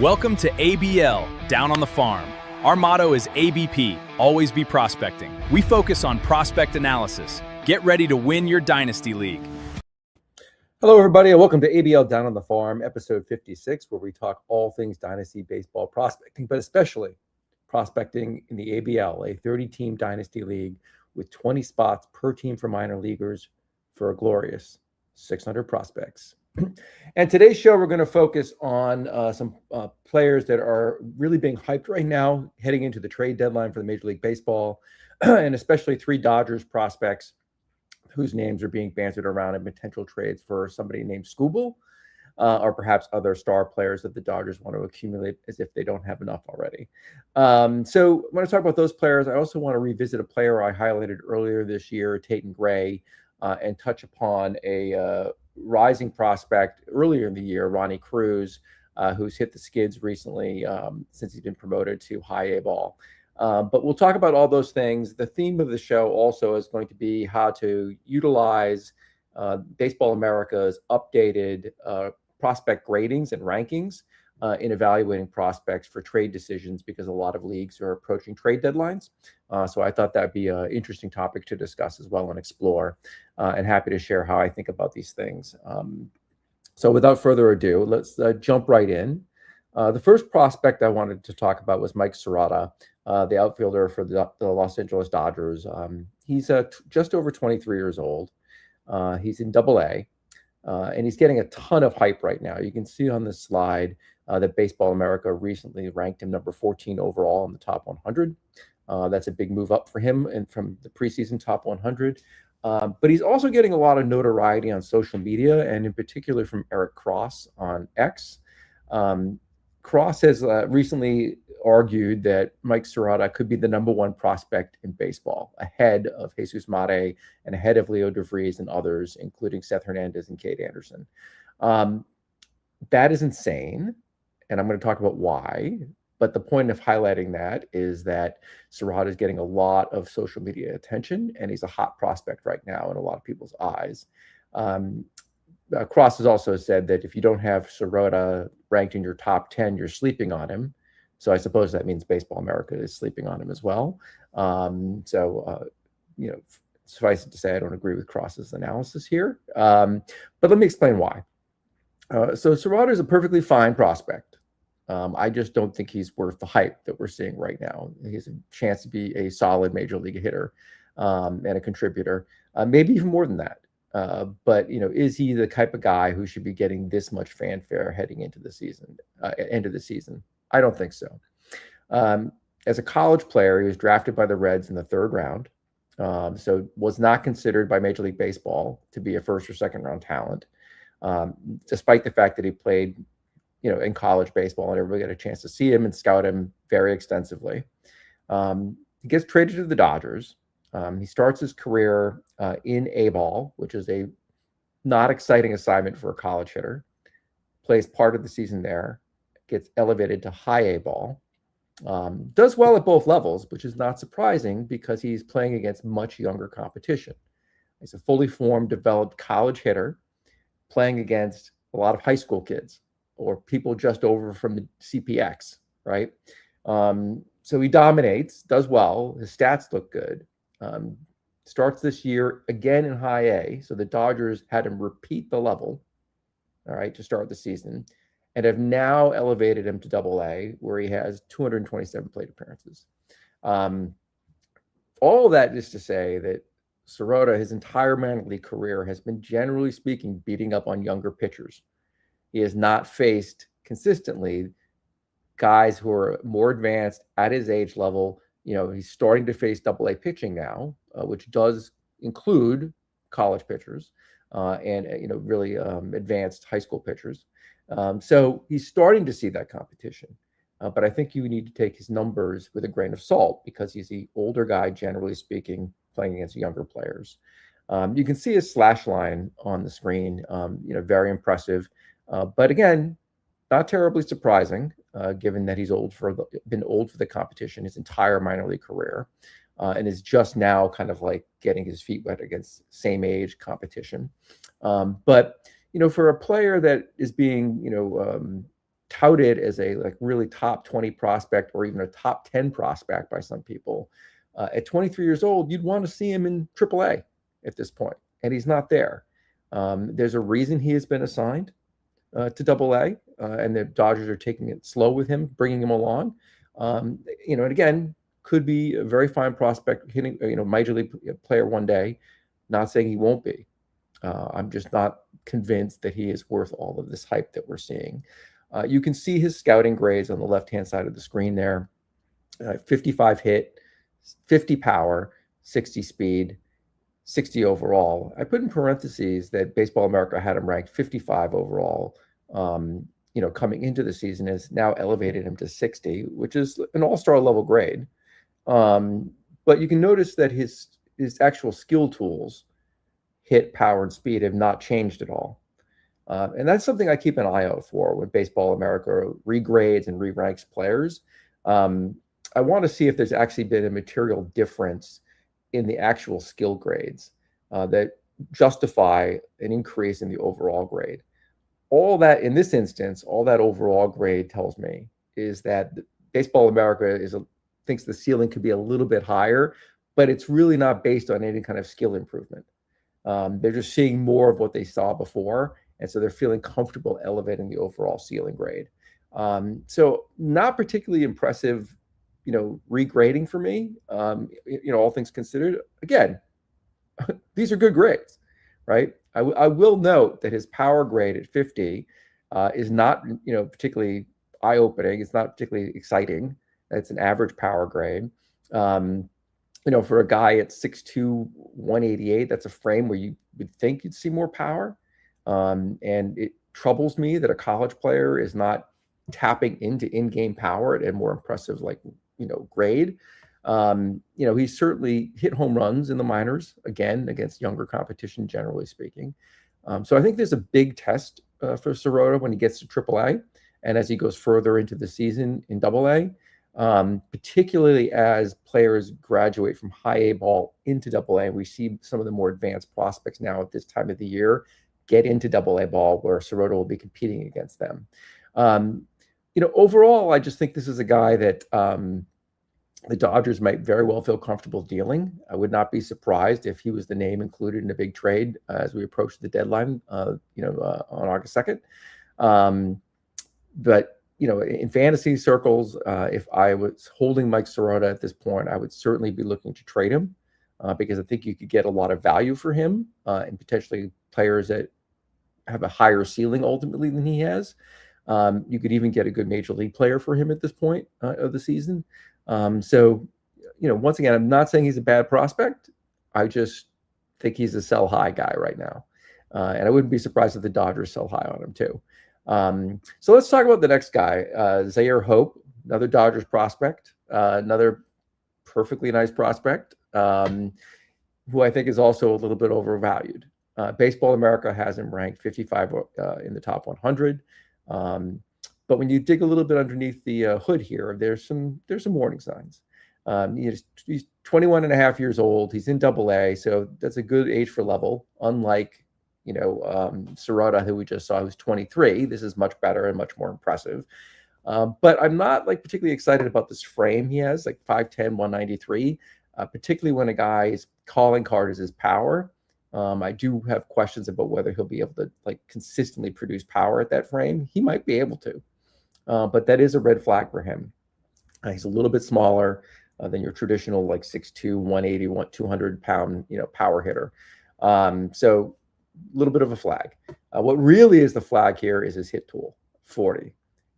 Welcome to ABL, Down on the Farm. Our motto is ABP, always be prospecting. We focus on prospect analysis. Get ready to win your Dynasty League. Hello, everybody, and welcome to ABL Down on the Farm, episode 56, where we talk all things Dynasty baseball prospecting, but especially prospecting in the ABL, a 30-team Dynasty League with 20 spots per team for minor leaguers for a glorious 600 prospects. And today's show, we're going to focus on some players that are really being hyped right now, heading into the trade deadline for the Major League Baseball, and especially three Dodgers prospects whose names are being bantered around in potential trades for somebody named Scooble, or perhaps other star players that the Dodgers want to accumulate as if they don't have enough already. So I want to talk about those players. I also want to revisit a player I highlighted earlier this year, Tatum Gray, and touch upon a rising prospect earlier in the year, Ronnie Cruz, who's hit the skids recently since he's been promoted to high A ball. But we'll talk about all those things. The theme of the show also is going to be how to utilize Baseball America's updated prospect gradings and rankings in evaluating prospects for trade decisions, because a lot of leagues are approaching trade deadlines. So I thought that'd be an interesting topic to discuss as well and explore, and happy to share how I think about these things. So without further ado, let's jump right in. The first prospect I wanted to talk about was Mike Serrata, the outfielder for the Los Angeles Dodgers. He's just over 23 years old. He's in Double-A, and he's getting a ton of hype right now. You can see on this slide that Baseball America recently ranked him number 14 overall in the top 100. That's a big move up for him and from the preseason top 100. But he's also getting a lot of notoriety on social media, and in particular from Eric Cross on X. Cross has recently argued that Mike Serrata could be the number one prospect in baseball, ahead of Jesus Mate and ahead of Leo DeVries and others, including Seth Hernandez and Cade Anderson. That is insane, and I'm going to talk about why. But the point of highlighting that is that Serrata is getting a lot of social media attention, and he's a hot prospect right now in a lot of people's eyes. Cross has also said that if you don't have Serrata ranked in your top 10, you're sleeping on him. So I suppose that means Baseball America is sleeping on him as well. Suffice it to say, I don't agree with Cross's analysis here. But let me explain why. So Serrata is a perfectly fine prospect. I just don't think he's worth the hype that we're seeing right now. He has a chance to be a solid major league hitter and a contributor, maybe even more than that. But is he the type of guy who should be getting this much fanfare heading into the season, end of the season? I don't think so. As a college player, he was drafted by the Reds in the 3rd round, so was not considered by Major League Baseball to be a 1st or 2nd round talent, despite the fact that he played, in college baseball, and everybody got a chance to see him and scout him very extensively. He gets traded to the Dodgers. He starts his career in A ball, which is a not exciting assignment for a college hitter. Plays part of the season there, gets elevated to high A ball. Does well at both levels, which is not surprising because he's playing against much younger competition. He's a fully formed, developed college hitter playing against a lot of high school kids or people just over from the CPX, right? So he dominates, does well. His stats look good. Starts this year again in high A. So the Dodgers had him repeat the level, all right, to start the season, and have now elevated him to Double-A, where he has 227 plate appearances. All of that is to say that Serrata, his entire minor league career, has been, generally speaking, beating up on younger pitchers. He has not faced consistently guys who are more advanced at his age level. He's starting to face Double-A pitching now, which does include college pitchers and really advanced high school pitchers. So he's starting to see that competition. But I think you need to take his numbers with a grain of salt, because he's the older guy, generally speaking, playing against younger players. You can see his slash line on the screen, very impressive. But again, not terribly surprising, given that he's been old for the competition his entire minor league career, and is just now kind of like getting his feet wet against same age competition. But for a player that is being touted as a like really top 20 prospect or even a top 10 prospect by some people. At 23 years old, you'd want to see him in AAA at this point, and he's not there. There's a reason he has been assigned to AA, and the Dodgers are taking it slow with him, bringing him along. And again, could be a very fine prospect, hitting, major league player one day. Not saying he won't be. I'm just not convinced that he is worth all of this hype that we're seeing. You can see his scouting grades on the left-hand side of the screen there. 55 hit, 50 power, 60 speed, 60 overall. I put in parentheses that Baseball America had him ranked 55 overall. Coming into the season, has now elevated him to 60, which is an all-star level grade. But you can notice that his actual skill tools, hit, power, and speed, have not changed at all. And that's something I keep an eye out for when Baseball America regrades and re-ranks players. I want to see if there's actually been a material difference in the actual skill grades that justify an increase in the overall grade. All that, in this instance, all that overall grade tells me is that Baseball America thinks the ceiling could be a little bit higher, but it's really not based on any kind of skill improvement. They're just seeing more of what they saw before, and so they're feeling comfortable elevating the overall ceiling grade. So not particularly impressive, regrading for me, all things considered. Again, these are good grades, right? I will note that his power grade at 50 is not, particularly eye-opening. It's not particularly exciting. It's an average power grade. For a guy at 6'2", 188, that's a frame where you would think you'd see more power. And it troubles me that a college player is not tapping into in-game power at a more impressive, grade. He's certainly hit home runs in the minors, again, against younger competition, generally speaking. So I think there's a big test for Sirota when he gets to AAA and as he goes further into the season in AA, particularly as players graduate from high A ball into AA. We see some of the more advanced prospects now at this time of the year get into AA ball where Sirota will be competing against them. Overall, I just think this is a guy that the Dodgers might very well feel comfortable dealing. I would not be surprised if he was the name included in a big trade as we approach the deadline, on August 2nd. But in fantasy circles, if I was holding Mike Sirota at this point, I would certainly be looking to trade him because I think you could get a lot of value for him and potentially players that have a higher ceiling ultimately than he has. You could even get a good major league player for him at this point of the season. So, once again, I'm not saying he's a bad prospect. I just think he's a sell high guy right now. And I wouldn't be surprised if the Dodgers sell high on him too. So let's talk about the next guy, Zaire Hope, another Dodgers prospect, another perfectly nice prospect, who I think is also a little bit overvalued. Baseball America has him ranked 55 in the top 100. But when you dig a little bit underneath the hood here, there's some warning signs. He's 21 and a half years old. He's in AA, so that's a good age for level. Unlike, Sirota, who we just saw, who's 23. This is much better and much more impressive. But I'm not particularly excited about this frame he has, 5'10", 193, particularly when a guy's calling card is his power. I do have questions about whether he'll be able to consistently produce power at that frame. He might be able to. But that is a red flag for him. He's a little bit smaller than your traditional 6'2", 180, 200 pound power hitter. So a little bit of a flag. What really is the flag here is his hit tool, 40.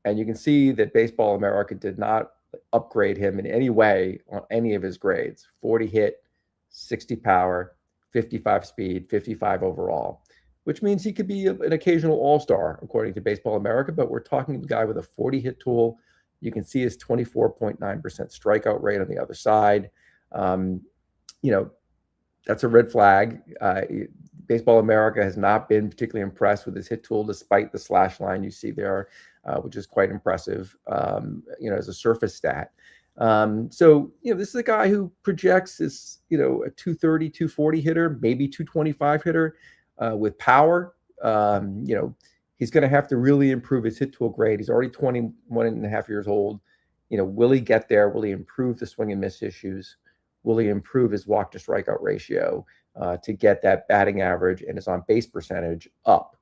And you can see that Baseball America did not upgrade him in any way on any of his grades. 40 hit, 60 power, 55 speed, 55 overall, which means he could be an occasional all-star, according to Baseball America, but we're talking a guy with a 40 hit tool. You can see his 24.9% strikeout rate on the other side. That's a red flag. Baseball America has not been particularly impressed with his hit tool, despite the slash line you see there, which is quite impressive, as a surface stat. So this is a guy who projects as, a 230, 240 hitter, maybe 225 hitter with power. He's going to have to really improve his hit tool grade. He's already 21 and a half years old. Will he get there? Will he improve the swing and miss issues? Will he improve his walk to strikeout ratio to get that batting average and his on base percentage up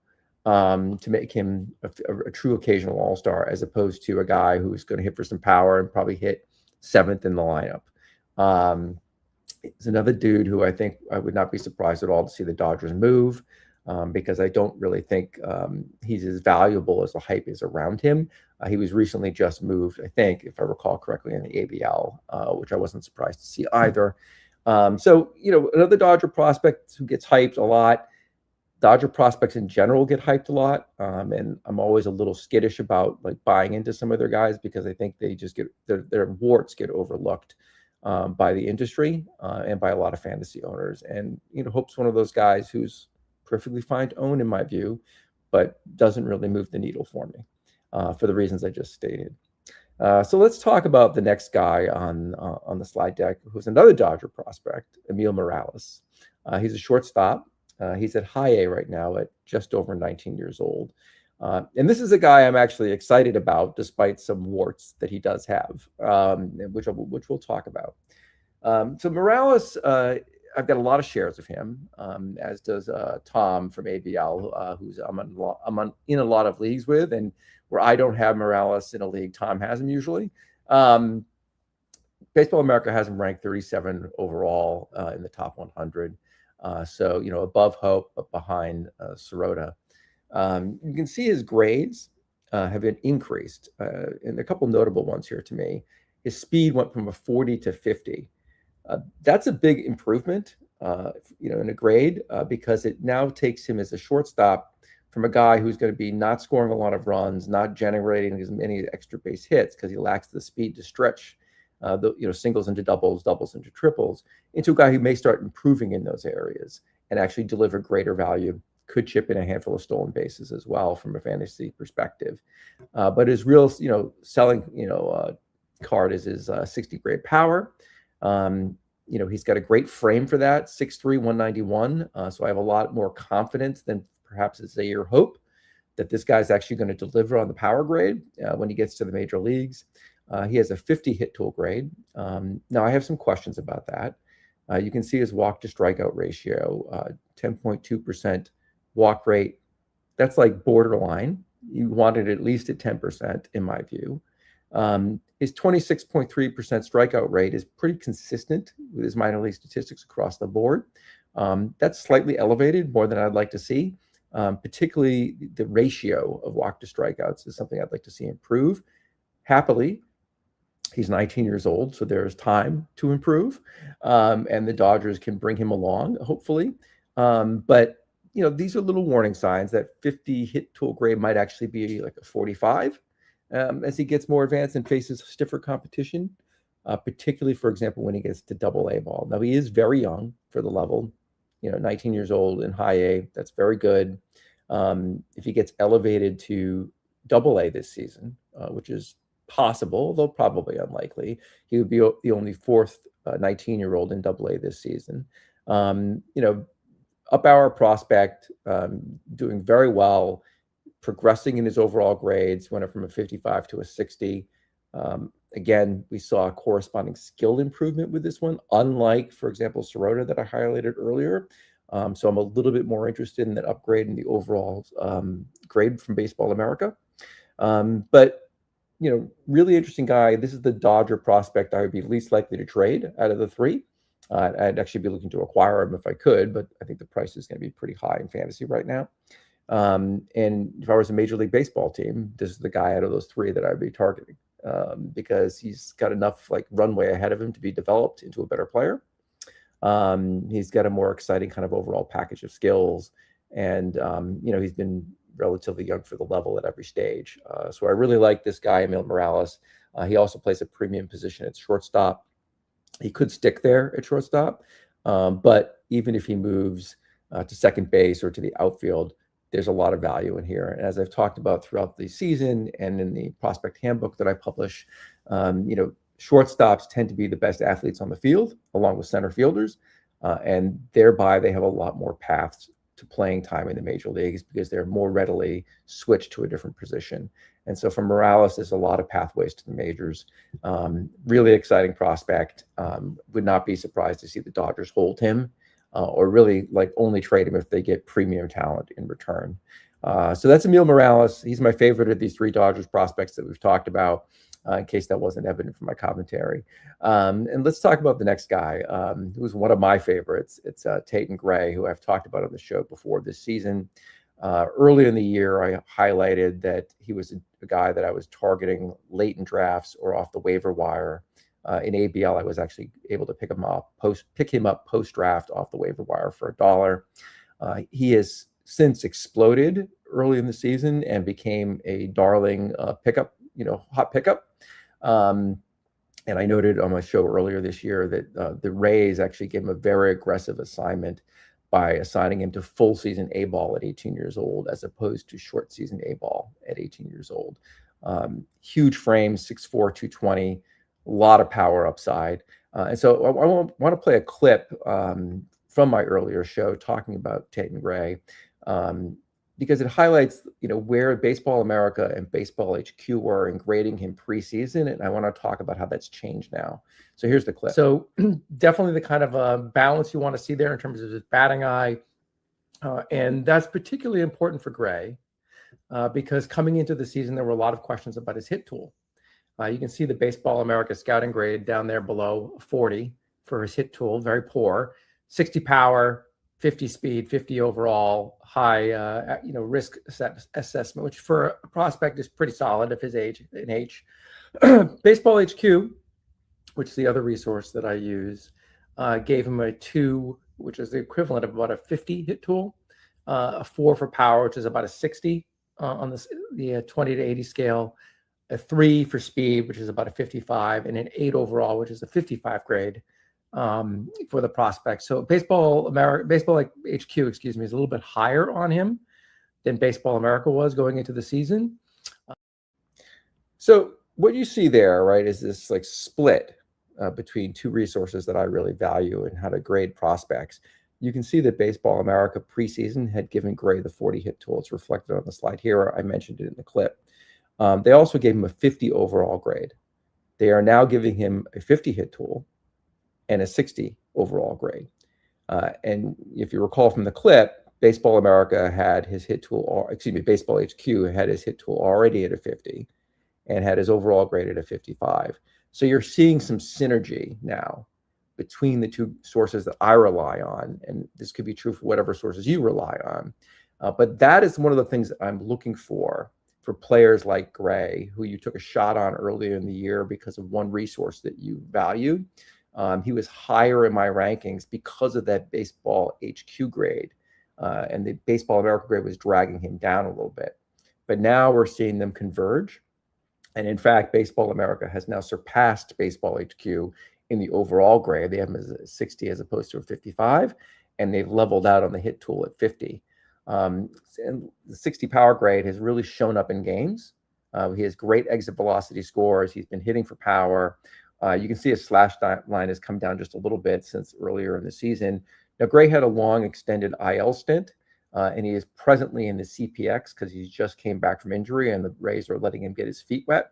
to make him a true occasional all-star, as opposed to a guy who's going to hit for some power and probably hit 7th in the lineup? It's another dude who I think I would not be surprised at all to see the Dodgers move, because I don't really think he's as valuable as the hype is around him. He was recently just moved, I think, if I recall correctly, in the ABL, which I wasn't surprised to see either. So, another Dodger prospect who gets hyped a lot. Dodger prospects in general get hyped a lot, and I'm always a little skittish about buying into some of their guys, because I think they just get their warts get overlooked by the industry and by a lot of fantasy owners. And Hope's one of those guys who's perfectly fine to own in my view, but doesn't really move the needle for me for the reasons I just stated. So let's talk about the next guy on the slide deck, who's another Dodger prospect, Emil Morales. He's a shortstop. He's at high A right now at just over 19 years old. And this is a guy I'm actually excited about, despite some warts that he does have, which we'll talk about. So Morales, I've got a lot of shares of him, as does Tom from ABL, who's I'm in a lot of leagues with, and where I don't have Morales in a league, Tom has him usually. Baseball America has him ranked 37 overall in the top 100. So, above Hope, but behind Sirota. You can see his grades have been increased, and a couple notable ones here to me. His speed went from a 40 to 50. That's a big improvement, in a grade, because it now takes him as a shortstop from a guy who's going to be not scoring a lot of runs, not generating as many extra base hits because he lacks the speed to stretch singles into doubles, doubles into triples, into a guy who may start improving in those areas and actually deliver greater value. Could chip in a handful of stolen bases as well from a fantasy perspective. But his real, selling, card is his 60 grade power. He's got a great frame for that, 6'3", 191. So I have a lot more confidence than perhaps Zaire Hope that this guy's actually going to deliver on the power grade when he gets to the major leagues. He has a 50 hit tool grade. Now I have some questions about that. You can see his walk to strikeout ratio, 10.2% walk rate. That's like borderline. You want it at least at 10% in my view. His 26.3% strikeout rate is pretty consistent with his minor league statistics across the board. That's slightly elevated, more than I'd like to see. Particularly the ratio of walk to strikeouts is something I'd like to see improve. Happily, he's 19 years old, so there's time to improve, and the Dodgers can bring him along, hopefully. But these are little warning signs that 50 hit tool grade might actually be like a 45 as he gets more advanced and faces stiffer competition, particularly, for example, when he gets to AA ball. Now, he is very young for the level, 19 years old in high A. That's very good. If he gets elevated to AA this season, which is possible, though probably unlikely, he would be the only fourth 19-year-old in AA this season. Up our prospect, doing very well, progressing in his overall grades, went up from a 55 to a 60. Again, we saw a corresponding skill improvement with this one, unlike, for example, Sirota that I highlighted earlier. So I'm a little bit more interested in that upgrade in the overall grade from Baseball America. But really interesting guy. This is the Dodger prospect I would be least likely to trade out of the three. I'd actually be looking to acquire him if I could, but I think the price is going to be pretty high in fantasy right now. And if I was a Major League Baseball team, this is the guy out of those three that I'd be targeting because he's got enough runway ahead of him to be developed into a better player. He's got a more exciting kind of overall package of skills, and he's been relatively young for the level at every stage. So I really like this guy, Emil Morales. He also plays a premium position at shortstop. He could stick there at shortstop, but even if he moves to second base or to the outfield, there's a lot of value in here. And as I've talked about throughout the season and in the prospect handbook that I publish, shortstops tend to be the best athletes on the field, along with center fielders, and thereby they have a lot more paths to playing time in the major leagues because they're more readily switched to a different position. And so for Morales, there's a lot of pathways to the majors. Really exciting prospect. Would not be surprised to see the Dodgers hold him or really like only trade him if they get premium talent in return. So that's Emil Morales. He's my favorite of these three Dodgers prospects that we've talked about, in case that wasn't evident from my commentary. And let's talk about the next guy, who's one of my favorites. It's Tatum Gray, who I've talked about on the show before this season. Early in the year, I highlighted that he was a guy that I was targeting late in drafts or off the waiver wire. In ABL, I was actually able to pick him up post-draft off the waiver wire for $1. He has since exploded early in the season and became a darling pickup, hot pickup. And I noted on my show earlier this year that the Rays actually gave him a very aggressive assignment by assigning him to full season A ball at 18 years old, as opposed to short season A ball at 18 years old. Huge frame, 6'4", 220, a lot of power upside. And so I want to play a clip from my earlier show talking about Tatum Gray, because it highlights, where Baseball America and Baseball HQ were in grading him preseason, and I want to talk about how that's changed now. So here's the clip. So definitely the kind of balance you want to see there in terms of his batting eye, and that's particularly important for Gray because coming into the season, there were a lot of questions about his hit tool. You can see the Baseball America scouting grade down there below 40 for his hit tool, very poor, 60 power, 50 speed, 50 overall, high, risk assessment, which for a prospect is pretty solid of his age and age. Baseball HQ, which is the other resource that I use, gave him a 2, which is the equivalent of about a 50 hit tool, a 4 for power, which is about a 60 on the 20 to 80 scale, a 3 for speed, which is about a 55, and an 8 overall, which is a 55 grade. For the prospect. So Baseball HQ, is a little bit higher on him than Baseball America was going into the season. So what you see there, right, is this like split between two resources that I really value and how to grade prospects. You can see that Baseball America preseason had given Gray the 40 hit tool. It's reflected on the slide here. I mentioned it in the clip. They also gave him a 50 overall grade. They are now giving him a 50 hit tool and a 60 overall grade. And if you recall from the clip, Baseball America had his hit tool, Baseball HQ had his hit tool already at a 50 and had his overall grade at a 55. So you're seeing some synergy now between the two sources that I rely on. And this could be true for whatever sources you rely on. But that is one of the things that I'm looking for players like Gray, who you took a shot on earlier in the year because of one resource that you valued. He was higher in my rankings because of that Baseball HQ grade, and the Baseball America grade was dragging him down a little bit. But now we're seeing them converge. And in fact, Baseball America has now surpassed Baseball HQ in the overall grade. They have him as a 60 as opposed to a 55, and they've leveled out on the hit tool at 50. And the 60 power grade has really shown up in games. He has great exit velocity scores. He's been hitting for power. You can see his slash line has come down just a little bit since earlier in the season. Now, Gray had a long extended IL stint, and he is presently in the CPX because he just came back from injury, and the Rays are letting him get his feet wet.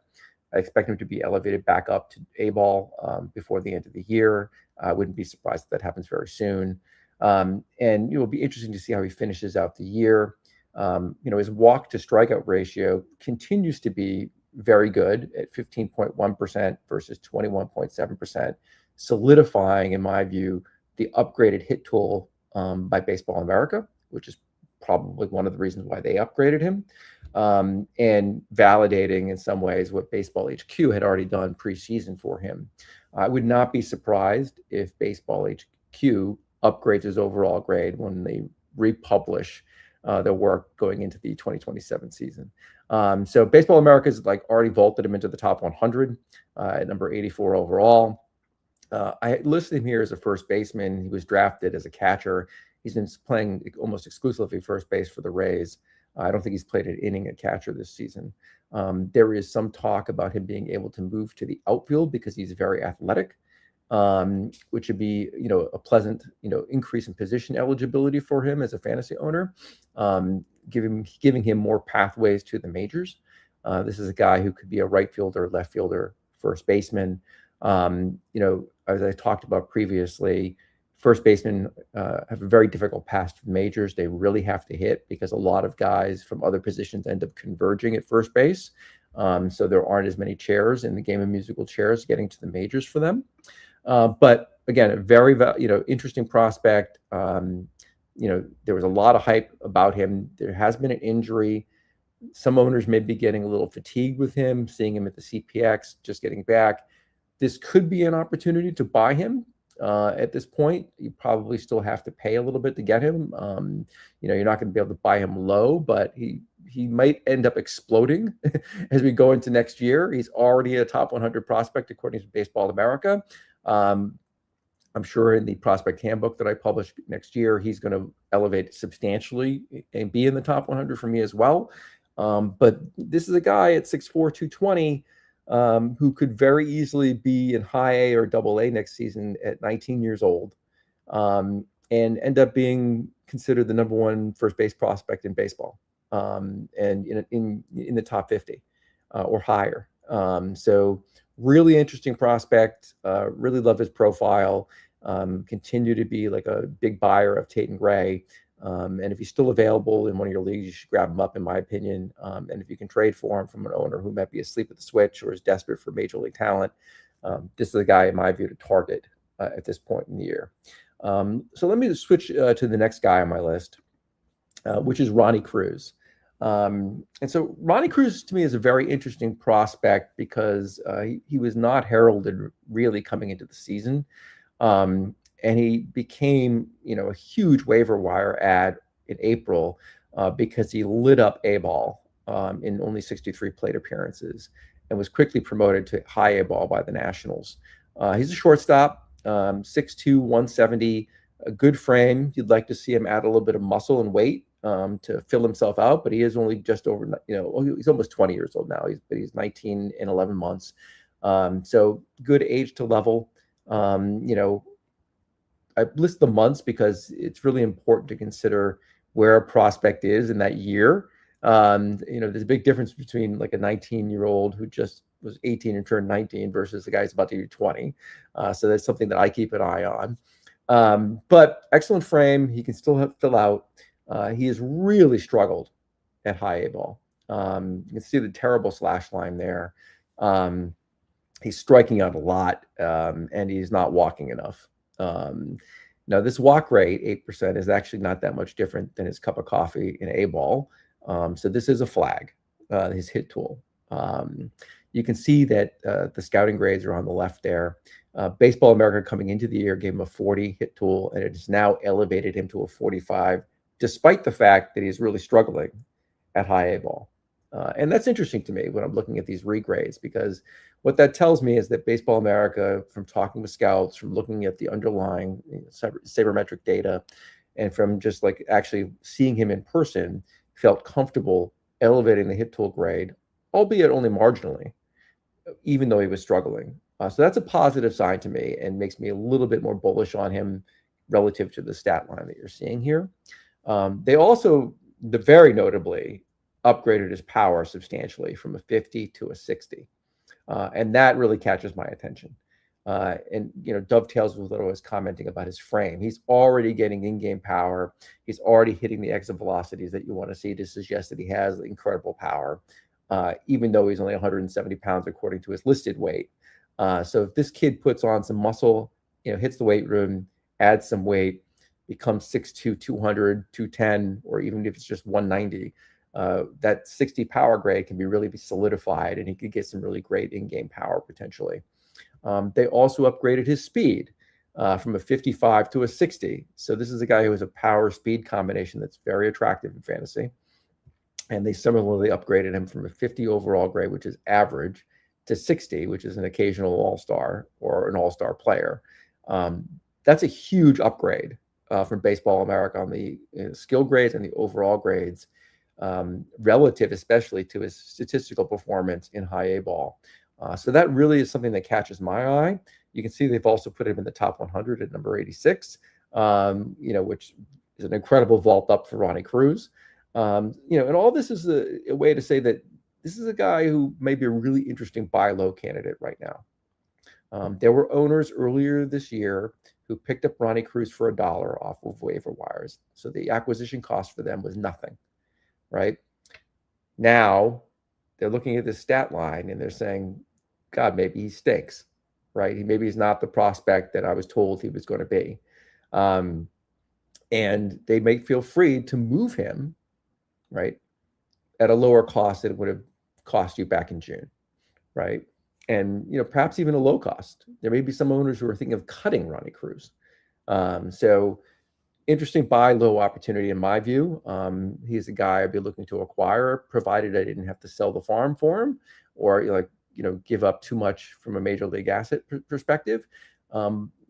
I expect him to be elevated back up to A ball before the end of the year. I wouldn't be surprised if that happens very soon. And it will be interesting to see how he finishes out the year. His walk to strikeout ratio continues to be very good at 15.1% versus 21.7%, solidifying, in my view, the upgraded hit tool by Baseball America, which is probably one of the reasons why they upgraded him, and validating in some ways what Baseball HQ had already done preseason for him. I would not be surprised if Baseball HQ upgrades his overall grade when they republish their work going into the 2027 season. So Baseball America is already vaulted him into the top 100 at number 84 overall. I listed him here as a first baseman. He was drafted as a catcher. He's been playing almost exclusively first base for the Rays. I don't think he's played an inning at catcher this season. There is some talk about him being able to move to the outfield because he's very athletic. which would be, a pleasant, increase in position eligibility for him as a fantasy owner, giving him more pathways to the majors. This is a guy who could be a right fielder, left fielder, first baseman. As I talked about previously, first basemen have a very difficult path to the majors. They really have to hit because a lot of guys from other positions end up converging at first base. So there aren't as many chairs in the game of musical chairs getting to the majors for them. But again, a very, interesting prospect. There was a lot of hype about him. There has been an injury. Some owners may be getting a little fatigued with him, seeing him at the CPX, just getting back. This could be an opportunity to buy him. At this point, you probably still have to pay a little bit to get him. You're not going to be able to buy him low, but he might end up exploding as we go into next year. He's already a top 100 prospect according to Baseball America. I'm sure in the prospect handbook that I publish next year, he's going to elevate substantially and be in the top 100 for me as well. But this is a guy at 6'4", 220, who could very easily be in high A or double A next season at 19 years old, and end up being considered the number one first base prospect in baseball, and in the top 50 or higher. So really interesting prospect. Really love his profile. Continue to be like a big buyer of Tate and Gray. And if he's still available in one of your leagues, you should grab him up, in my opinion. And if you can trade for him from an owner who might be asleep at the switch or is desperate for major league talent, this is a guy, in my view, to target at this point in the year. So let me switch to the next guy on my list, which is Ronnie Cruz. And so Ronnie Cruz, to me, is a very interesting prospect because he was not heralded really coming into the season. And he became, a huge waiver wire ad in April because he lit up A-ball in only 63 plate appearances and was quickly promoted to high A-ball by the Nationals. He's a shortstop, 6'2", 170, a good frame. You'd like to see him add a little bit of muscle and weight to fill himself out, but he is only just over, he's almost 20 years old now. He's 19 and 11 months. So good age to level. I list the months because it's really important to consider where a prospect is in that year. There's a big difference between like a 19-year-old who just was 18 and turned 19 versus the guy who's about to be 20. So that's something that I keep an eye on. But excellent frame. He can still fill out. He has really struggled at high A ball. You can see the terrible slash line there. He's striking out a lot, and he's not walking enough. Now, this walk rate, 8%, is actually not that much different than his cup of coffee in A-ball. So this is a flag, his hit tool. You can see that the scouting grades are on the left there. Baseball America coming into the year gave him a 40 hit tool, and it has now elevated him to a 45, despite the fact that he's really struggling at high A-ball. And that's interesting to me when I'm looking at these regrades, because what that tells me is that Baseball America, from talking with scouts, from looking at the underlying sabermetric data, and from just like actually seeing him in person, felt comfortable elevating the hit tool grade, albeit only marginally, even though he was struggling. So that's a positive sign to me and makes me a little bit more bullish on him relative to the stat line that you're seeing here. They also, very notably, upgraded his power substantially from a 50 to a 60. And that really catches my attention. And dovetails with what I was commenting about his frame. He's already getting in-game power. He's already hitting the exit velocities that you want to see to suggest that he has incredible power, even though he's only 170 pounds according to his listed weight. So if this kid puts on some muscle, hits the weight room, adds some weight, becomes 6'2", 200, 210, or even if it's just 190, that 60 power grade can really be solidified, and he could get some really great in-game power potentially. They also upgraded his speed from a 55 to a 60. So this is a guy who has a power speed combination that's very attractive in fantasy. And they similarly upgraded him from a 50 overall grade, which is average, to 60, which is an occasional all-star or an all-star player. That's a huge upgrade from Baseball America on the skill grades and the overall grades, relative especially to his statistical performance in high A ball. So that really is something that catches my eye. You can see they've also put him in the top 100 at number 86, which is an incredible vault up for Ronnie Cruz. And all this is a way to say that this is a guy who may be a really interesting buy low candidate right now. There were owners earlier this year who picked up Ronnie Cruz for $1 off of waiver wires. So the acquisition cost for them was nothing, right? Now they're looking at this stat line and they're saying, God, maybe he stinks, right? Maybe he's not the prospect that I was told he was going to be. And they may feel free to move him, right, at a lower cost than it would have cost you back in June, right? And, perhaps even a low cost. There may be some owners who are thinking of cutting Ronnie Cruz. So interesting buy low opportunity in my view. He's a guy I'd be looking to acquire, provided I didn't have to sell the farm for him or give up too much from a major league asset perspective.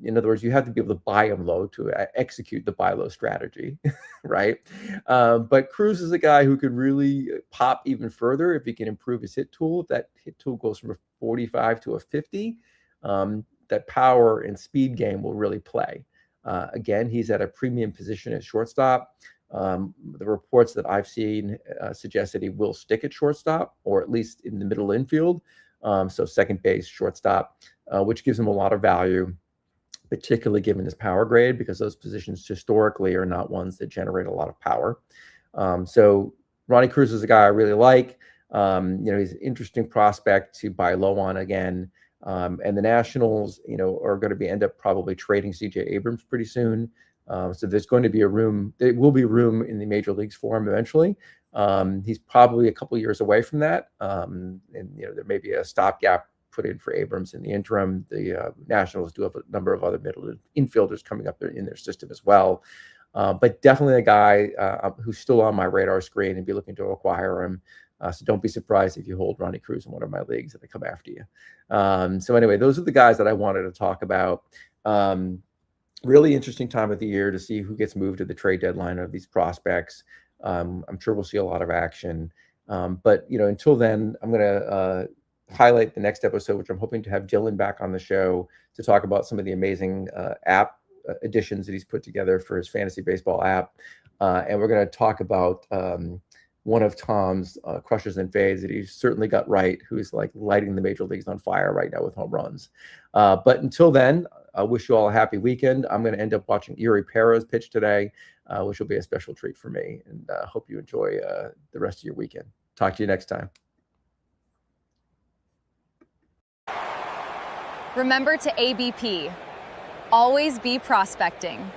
In other words, you have to be able to buy him low to execute the buy low strategy, right? But Cruz is a guy who could really pop even further if he can improve his hit tool. If that hit tool goes from a 45 to a 50, that power and speed game will really play. Again, he's at a premium position at shortstop. The reports that I've seen suggest that he will stick at shortstop or at least in the middle infield. So second base, shortstop, which gives him a lot of value, particularly given his power grade, because those positions historically are not ones that generate a lot of power. So Ronnie Cruz is a guy I really like. He's an interesting prospect to buy low on again. And the Nationals, are going to end up probably trading CJ Abrams pretty soon. So there's going to be there will be room in the major leagues for him eventually. He's probably a couple of years away from that. And there may be a stopgap put in for Abrams in the interim. The Nationals do have a number of other middle infielders coming up in their system as well. But definitely a guy who's still on my radar screen and be looking to acquire him. So don't be surprised if you hold Ronnie Cruz in one of my leagues and they come after you. So anyway, those are the guys that I wanted to talk about. Really interesting time of the year to see who gets moved to the trade deadline of these prospects. I'm sure we'll see a lot of action. But until then, I'm going to highlight the next episode, which I'm hoping to have Dylan back on the show to talk about some of the amazing app additions that he's put together for his fantasy baseball app. And we're going to talk about one of Tom's crushes and fades that he's certainly got right, who's like lighting the major leagues on fire right now with home runs. But until then, I wish you all a happy weekend. I'm going to end up watching Yuri Perez pitch today, which will be a special treat for me. And hope you enjoy the rest of your weekend. Talk to you next time. Remember to ABP. Always be prospecting.